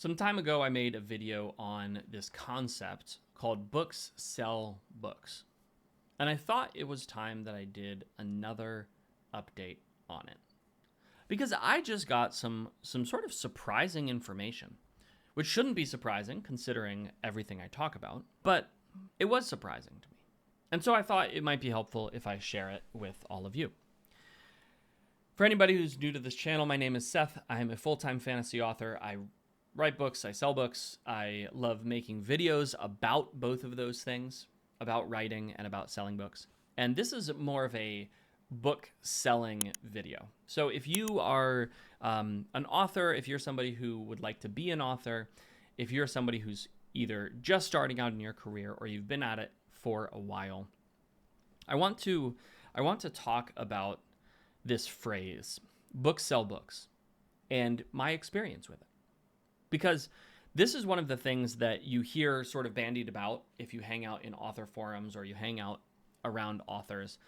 Some time ago, I made a video on this concept called books sell books. And I thought it was time that I did another update on it. Because I just got some sort of surprising information, which shouldn't be surprising considering everything I talk about, but it was surprising to me. And so I thought it might be helpful if I share it with all of you. For anybody who's new to this channel, my name is Seth. I am a full-time fantasy author. I write books, I sell books. I love making videos about both of those things, about writing and about selling books. And this is more of a book selling video. So if you are an author, if you're somebody who would like to be an author, if you're somebody who's either just starting out in your career or you've been at it for a while, I want to talk about this phrase, books sell books, and my experience with it. Because this is one of the things that you hear sort of bandied about if you hang out in author forums or you hang out around authors.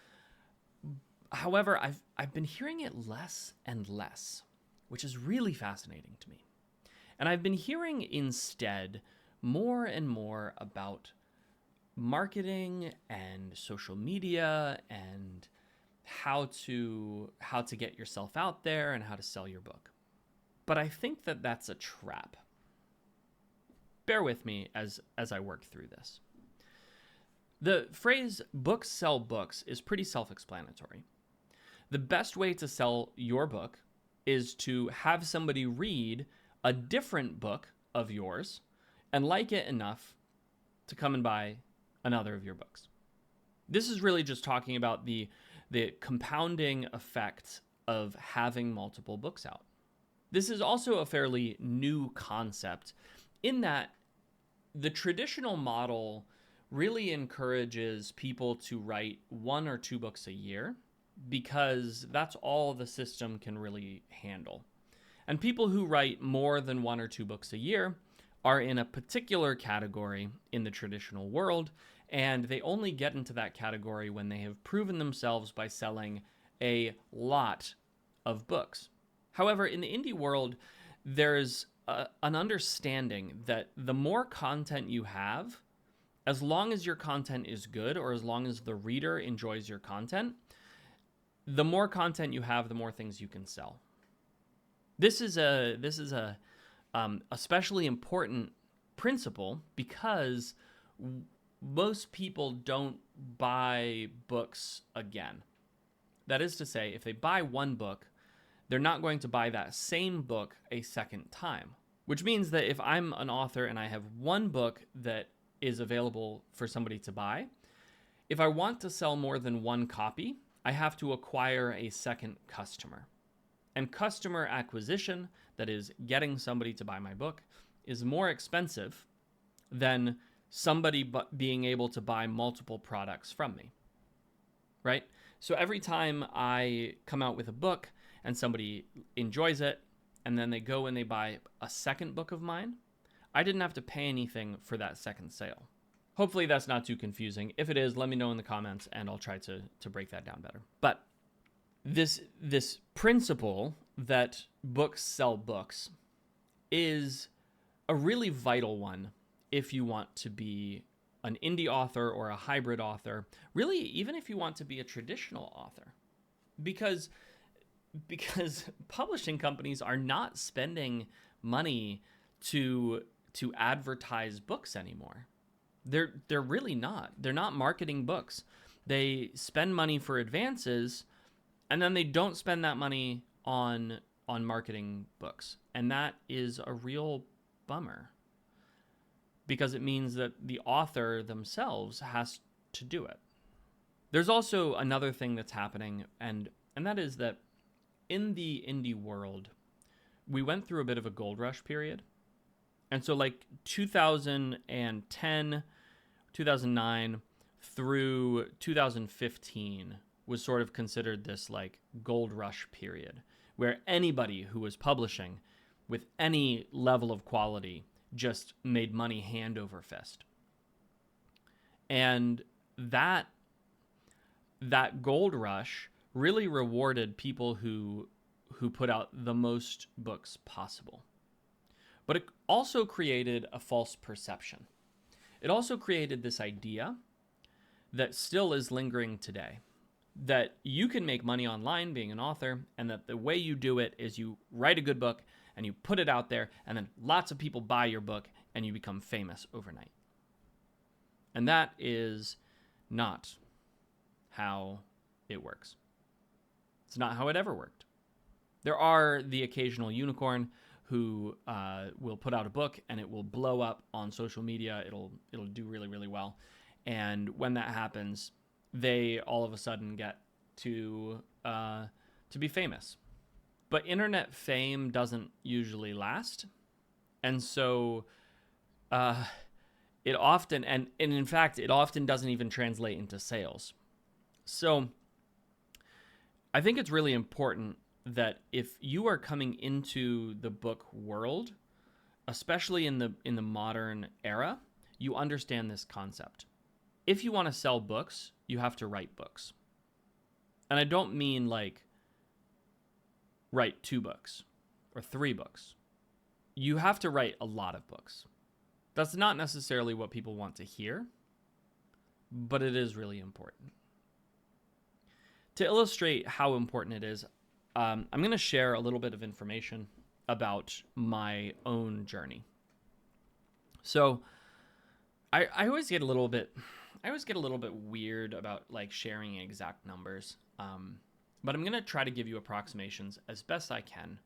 However, I've been hearing it less and less, which is really fascinating to me. And I've been hearing instead more and more about marketing and social media and how to get yourself out there and how to sell your book. But I think that that's a trap. Bear with me as I work through this. The phrase books sell books is pretty self-explanatory. The best way to sell your book is to have somebody read a different book of yours and like it enough to come and buy another of your books. This is really just talking about the compounding effect of having multiple books out. This is also a fairly new concept in that the traditional model really encourages people to write 1 or 2 books a year because that's all the system can really handle. And people who write more than 1 or 2 books a year are in a particular category in the traditional world, and they only get into that category when they have proven themselves by selling a lot of books. However, in the indie world, there's an understanding that the more content you have, as long as your content is good or as long as the reader enjoys your content, the more content you have, the more things you can sell. This is a especially important principle because most people don't buy books again. That is to say, if they buy one book, they're not going to buy that same book a second time, which means that if I'm an author and I have one book that is available for somebody to buy, if I want to sell more than one copy, I have to acquire a second customer. And customer acquisition, that is getting somebody to buy my book, is more expensive than somebody being able to buy multiple products from me, right? So every time I come out with a book and somebody enjoys it, and then they go and they buy a second book of mine, I didn't have to pay anything for that second sale. Hopefully that's not too confusing. If it is, let me know in the comments and I'll try to break that down better. But this principle that books sell books is a really vital one if you want to be an indie author or a hybrid author, really even if you want to be a traditional author. Because publishing companies are not spending money to advertise books anymore. They're really not. They're not marketing books. They spend money for advances, and then they don't spend that money on marketing books. And that is a real bummer because it means that the author themselves has to do it. There's also another thing that's happening, and that is that in the indie world, we went through a bit of a gold rush period. And so like 2010, 2009 through 2015 was sort of considered this like gold rush period where anybody who was publishing with any level of quality just made money hand over fist. And that gold rush really rewarded people who put out the most books possible. But also created a false perception. It also created this idea that still is lingering today, that you can make money online being an author, and that the way you do it is you write a good book and you put it out there, and then lots of people buy your book and you become famous overnight. And that is not how it works. It's not how it ever worked. There are the occasional unicorn who will put out a book and it will blow up on social media. It'll do really, really well. And when that happens, they all of a sudden get to be famous. But internet fame doesn't usually last. And so it often, and in fact, it often doesn't even translate into sales. So I think it's really important that if you are coming into the book world, especially in the modern era, you understand this concept. If you want to sell books, you have to write books. And I don't mean like write 2 books or 3 books. You have to write a lot of books. That's not necessarily what people want to hear, but it is really important. To illustrate how important it is, I'm going to share a little bit of information about my own journey. So I always get a little bit weird about like sharing exact numbers. But I'm going to try to give you approximations as best I can.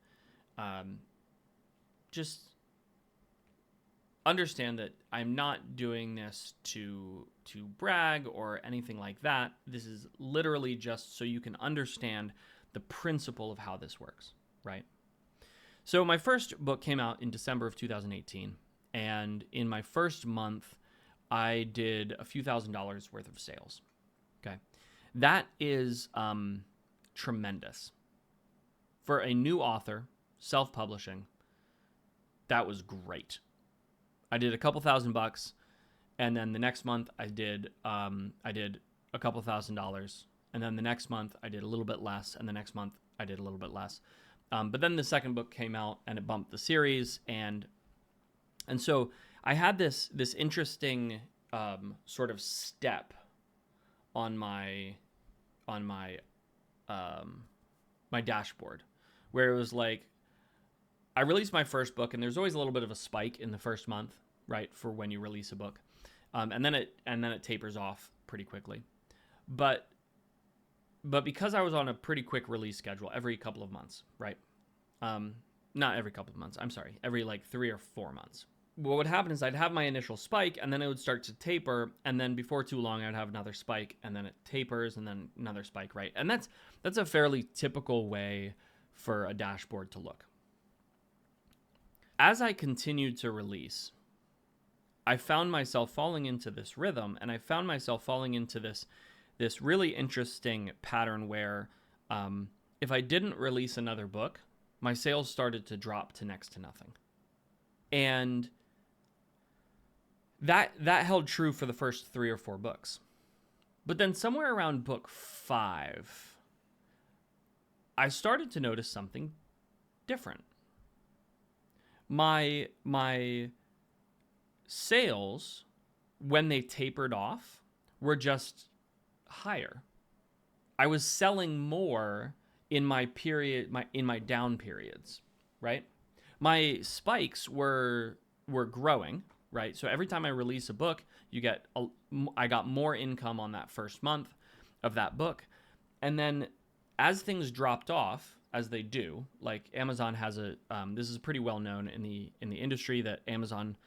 Just understand that I'm not doing this to brag or anything like that. This is literally just so you can understand the principle of how this works, right? So my first book came out in December of 2018, and in my first month, I did a few $1,000s worth of sales. Okay, that is tremendous for a new author, self-publishing. That was great. I did a couple $1,000, and then the next month I did a couple $1,000. And then the next month I did a little bit less, and the next month I did a little bit less. But then the second book came out and it bumped the series, and so I had this interesting sort of step on my dashboard, where it was like I released my first book, and there's always a little bit of a spike in the first month, right, for when you release a book, and then it tapers off pretty quickly, but because I was on a pretty quick release schedule every couple of months, right? Not every couple of months, I'm sorry, every like 3 or 4 months. What would happen is I'd have my initial spike, and then it would start to taper, and then before too long I'd have another spike, and then it tapers, and then another spike, right? And that's a fairly typical way for a dashboard to look. As I continued to release, I found myself falling into this rhythm, and I found myself falling into this really interesting pattern where if I didn't release another book, my sales started to drop to next to nothing. And that held true for the first 3 or 4 books. But then somewhere around book 5, I started to notice something different. My sales, when they tapered off, were just higher. I was selling more in my down periods, right? My spikes were growing, right? So every time I release a book, I got more income on that first month of that book. And then as things dropped off, as they do, like Amazon has this is pretty well known in the industry, that Amazon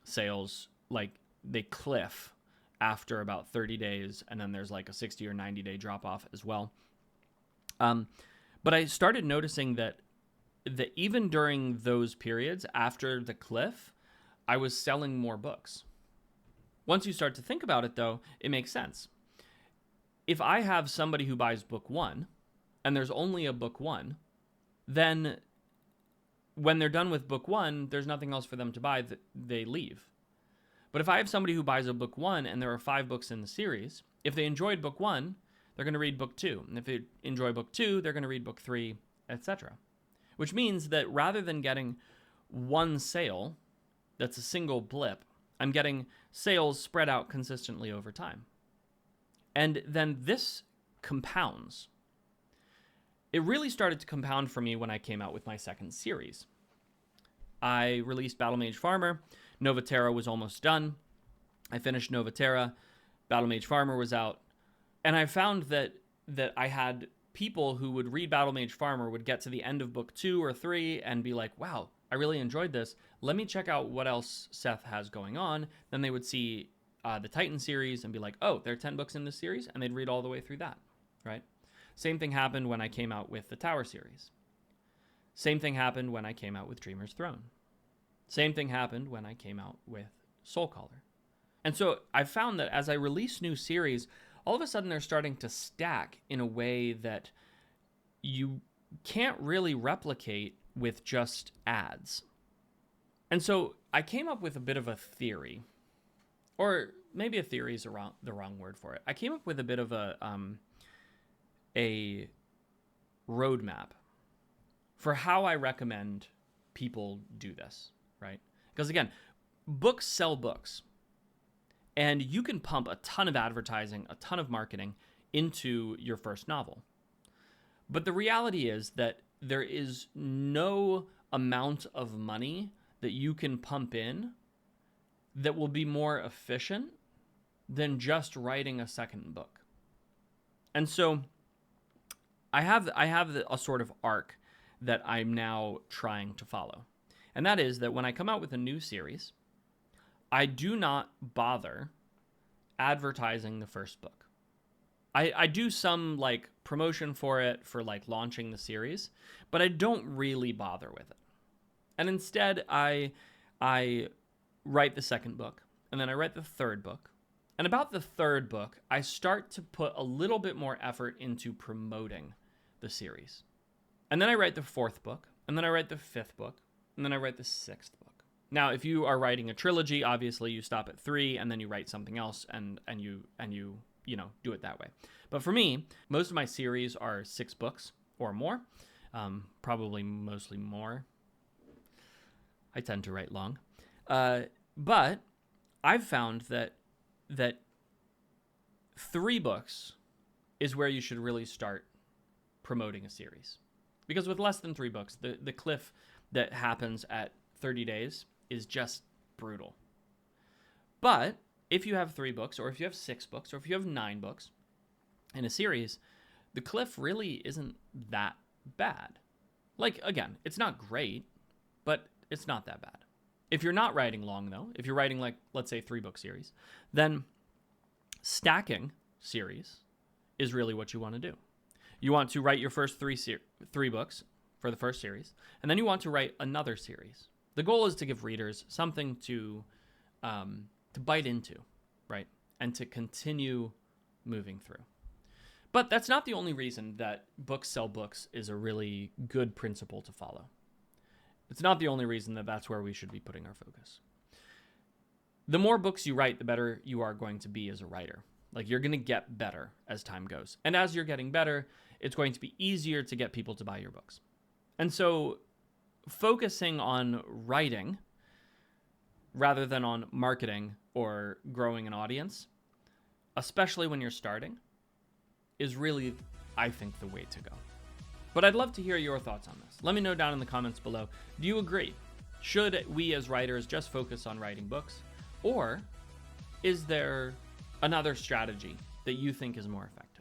sales, like, they cliff after about 30 days, and then there's like a 60 or 90 day drop off as well. But I started noticing that even during those periods after the cliff, I was selling more books. Once you start to think about it, though, it makes sense. If I have somebody who buys book 1 and there's only a book 1, then when they're done with book 1, there's nothing else for them to buy, they leave. But if I have somebody who buys a book 1 and there are 5 books in the series, if they enjoyed book 1, they're going to read book 2. And if they enjoy book 2, they're going to read book 3, etc. Which means that rather than getting one sale that's a single blip. I'm getting sales spread out consistently over time. And then this compounds. It really started to compound for me when I came out with my second series. I released Battle Mage Farmer. Nova Terra was almost done. I finished Nova Terra. Battle Mage Farmer was out. And I found that I had people who would read Battle Mage Farmer would get to the end of book 2 or 3 and be like, wow, I really enjoyed this. Let me check out what else Seth has going on. Then they would see the Titan series and be like, oh, there are 10 books in this series, and they'd read all the way through that, right? Same thing happened when I came out with the Tower series. Same thing happened when I came out with Dreamer's Throne. Same thing happened when I came out with Soulcaller. And so I found that as I release new series, all of a sudden they're starting to stack in a way that you can't really replicate with just ads. And so I came up with a bit of a theory, or maybe a theory is the wrong word for it. I came up with a bit of a roadmap for how I recommend people do this, right? Because again, books sell books. And you can pump a ton of advertising, a ton of marketing into your first novel. But the reality is that there is no amount of money that you can pump in that will be more efficient than just writing a second book. And so I have a sort of arc that I'm now trying to follow. And that is that when I come out with a new series, I do not bother advertising the first book. I do some like promotion for it for like launching the series, but I don't really bother with it. And instead I write the second book, and then I write the third book. And about the third book, I start to put a little bit more effort into promoting the series. And then I write the fourth book, and then I write the fifth book, and then I write the sixth book. Now, if you are writing a trilogy, obviously you stop at 3 and then you write something else and you do it that way. But for me, most of my series are 6 books or more, probably mostly more. I tend to write long, but I've found that 3 books is where you should really start promoting a series, because with less than 3 books, the cliff that happens at 30 days is just brutal. But if you have 3 books, or if you have 6 books, or if you have 9 books in a series, the cliff really isn't that bad. Like, again, it's not great, but it's not that bad. If you're not writing long, though, if you're writing, like, let's say 3-book series, then stacking series is really what you want to do. You want to write your first 3 books for the first series, and then you want to write another series. The goal is to give readers something to bite into, right? And to continue moving through. But that's not the only reason that books sell books is a really good principle to follow. It's not the only reason that that's where we should be putting our focus. The more books you write, the better you are going to be as a writer. Like, you're going to get better as time goes. And as you're getting better, it's going to be easier to get people to buy your books. And so focusing on writing rather than on marketing or growing an audience, especially when you're starting, is really, I think, the way to go. But I'd love to hear your thoughts on this. Let me know down in the comments below. Do you agree? Should we as writers just focus on writing books? Or is there another strategy that you think is more effective?